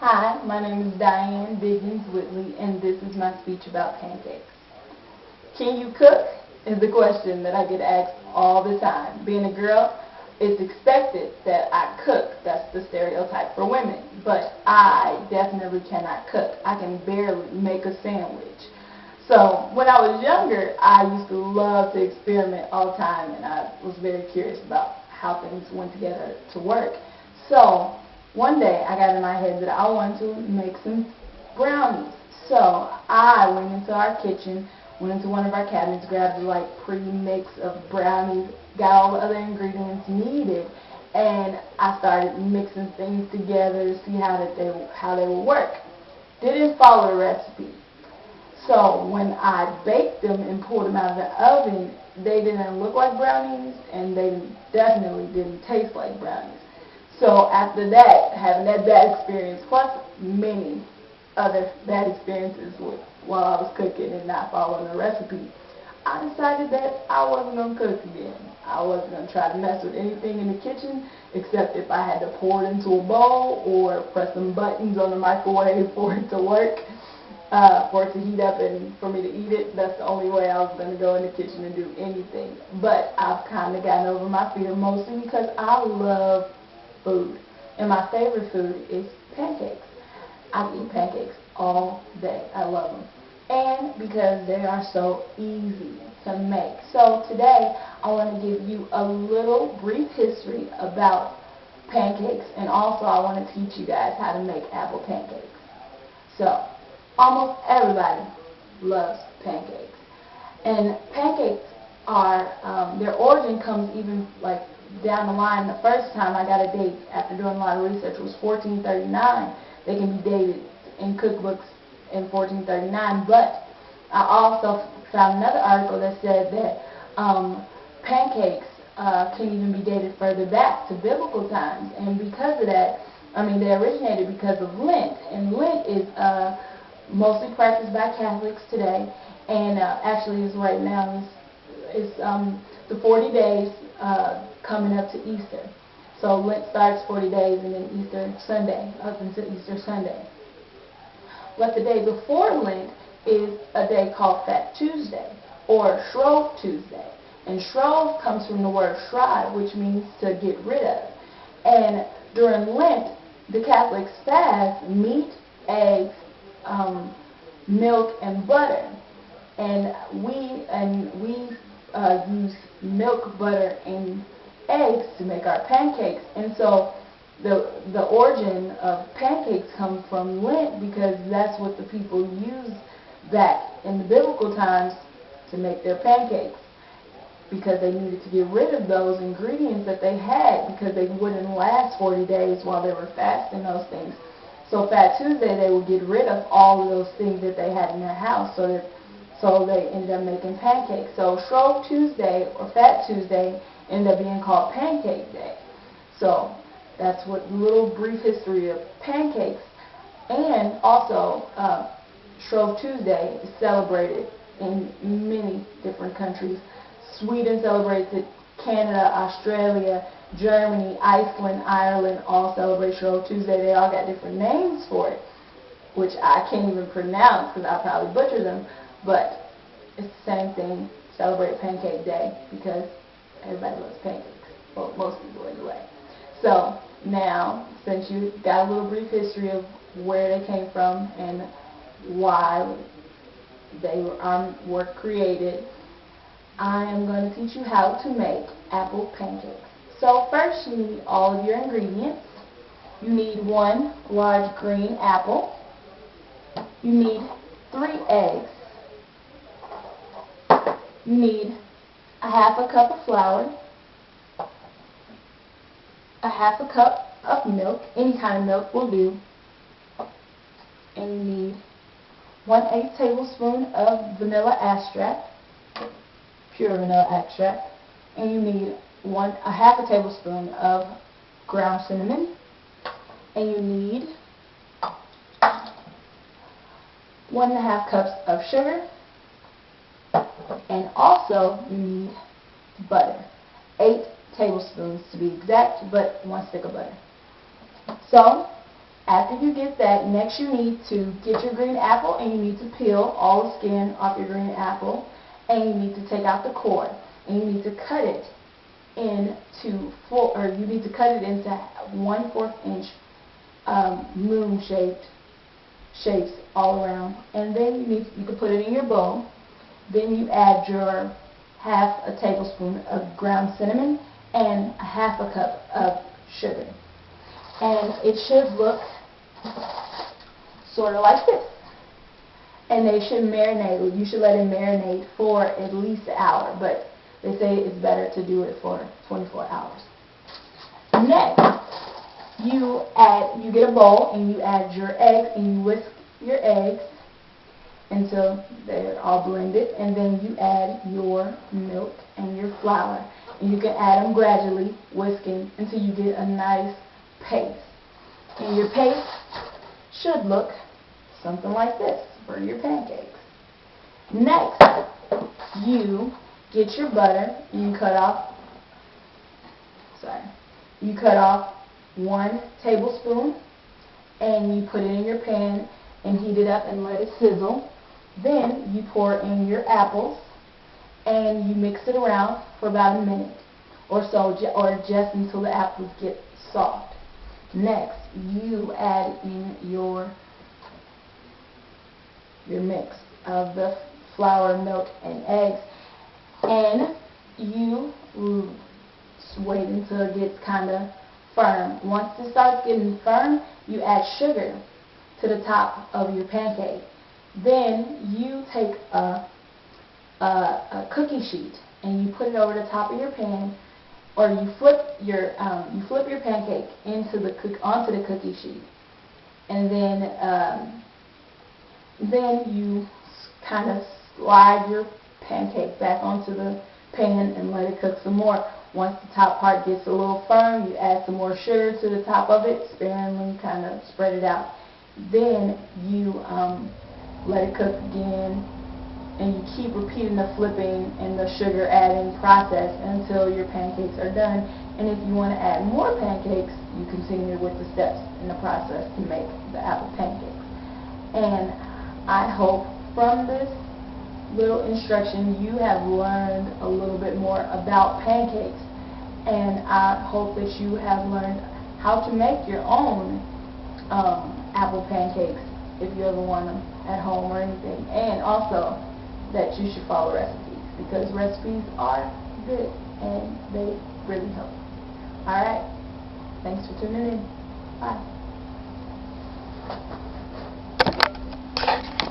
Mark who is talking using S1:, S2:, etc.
S1: Hi, my name is Diane Diggins Whitley, and this is my speech about pancakes. Can you cook? Is the question that I get asked all the time. Being a girl, it's expected that I cook. That's the stereotype for women. But I definitely cannot cook. I can barely make a sandwich. So when I was younger, I used to love to experiment all the time, and I was very curious about how things went together to work. So one day I got in my head that I wanted to make some brownies. So I went into our kitchen, went into one of our cabinets, grabbed the pre-mix of brownies, got all the other ingredients needed, and I started mixing things together to see how they would work. Didn't follow the recipe. So when I baked them and pulled them out of the oven, they didn't look like brownies, and they definitely didn't taste like brownies. So after that, having that bad experience, plus many other bad experiences while I was cooking and not following the recipe, I decided that I wasn't going to cook again. I wasn't going to try to mess with anything in the kitchen except if I had to pour it into a bowl or press some buttons on the microwave for it to work, for it to heat up and for me to eat it. That's the only way I was going to go in the kitchen and do anything. But I've kind of gotten over my fear mostly because I love food. And my favorite food is pancakes. I eat pancakes all day. I love them. And because they are so easy to make. So today I want to give you a little brief history about pancakes, and also I want to teach you guys how to make apple pancakes. So almost everybody loves pancakes. And pancakes are, their origin comes even down the line. The first time I got a date after doing a lot of research was 1439. They can be dated in cookbooks in 1439, but I also found another article that said that pancakes can even be dated further back to biblical times, and because of that, they originated because of Lent, and Lent is mostly practiced by Catholics today, and actually is right now is the 40 days coming up to Easter. So Lent starts 40 days and then Easter Sunday, up until Easter Sunday. But the day before Lent is a day called Fat Tuesday or Shrove Tuesday. And Shrove comes from the word shrive, which means to get rid of. And during Lent, the Catholics fast meat, eggs, milk, and butter. And we use milk, butter, and eggs to make our pancakes. And so the origin of pancakes comes from Lent because that's what the people used back in the biblical times to make their pancakes, because they needed to get rid of those ingredients that they had because they wouldn't last 40 days while they were fasting those things. So Fat Tuesday, they would get rid of all of those things that they had in their house, so they ended up making pancakes. So Shrove Tuesday or Fat Tuesday ended up being called Pancake Day. So that's what little brief history of pancakes. And also, Shrove Tuesday is celebrated in many different countries. Sweden celebrates it, Canada, Australia, Germany, Iceland, Ireland all celebrate Shrove Tuesday. They all got different names for it, which I can't even pronounce because I'll probably butcher them, but it's the same thing. Celebrate Pancake Day because everybody loves pancakes. Well, most people anyway. So now, since you got a little brief history of where they came from and why they were created, I am going to teach you how to make apple pancakes. So first you need all of your ingredients. You need 1 large green apple. You need 3 eggs. You need a half a cup of flour, a half a cup of milk, any kind of milk will do, and you need 1/8 tablespoon of vanilla extract, pure vanilla extract, and you need a half a tablespoon of ground cinnamon, and you need 1½ cups of sugar, and also you need butter, 8 tablespoons to be exact, but 1 stick of butter. So After you get that, next you need to get your green apple and you need to peel all the skin off your green apple, and you need to take out the core, and you need to cut it into you need to cut it into 1/4 inch moon shapes all around, and then you can put it in your bowl. Then you add your 1/2 tablespoon of ground cinnamon and 1/2 cup of sugar, and it should look sort of like this. And they should marinate. You should let it marinate for at least an hour, but they say it's better to do it for 24 hours. Next, you get a bowl and you add your eggs, and you whisk your eggs until they're all blended, and then you add your milk and your flour, and you can add them gradually, whisking until you get a nice paste. And your paste should look something like this for your pancakes. Next, you get your butter and you cut off 1 tablespoon, and you put it in your pan and heat it up and let it sizzle. Then you pour in your apples and you mix it around for about a minute or so, or just until the apples get soft. Next, you add in your mix of the flour, milk, and eggs, and you wait until it gets kind of firm. Once it starts getting firm, you add sugar to the top of your pancake. Then you take a cookie sheet and you put it over the top of your pan, or you flip your pancake onto the cookie sheet, and then you kind of slide your pancake back onto the pan and let it cook some more. Once the top part gets a little firm, you add some more sugar to the top of it, sparingly, kind of spread it out. Then you let it cook again, and you keep repeating the flipping and the sugar adding process until your pancakes are done. And if you want to add more pancakes, you continue with the steps in the process to make the apple pancakes. And I hope from this little instruction you have learned a little bit more about pancakes, and I hope that you have learned how to make your own apple pancakes if you ever want them at home or anything, and also that you should follow recipes, because recipes are good and they really help. Alright, thanks for tuning in. Bye.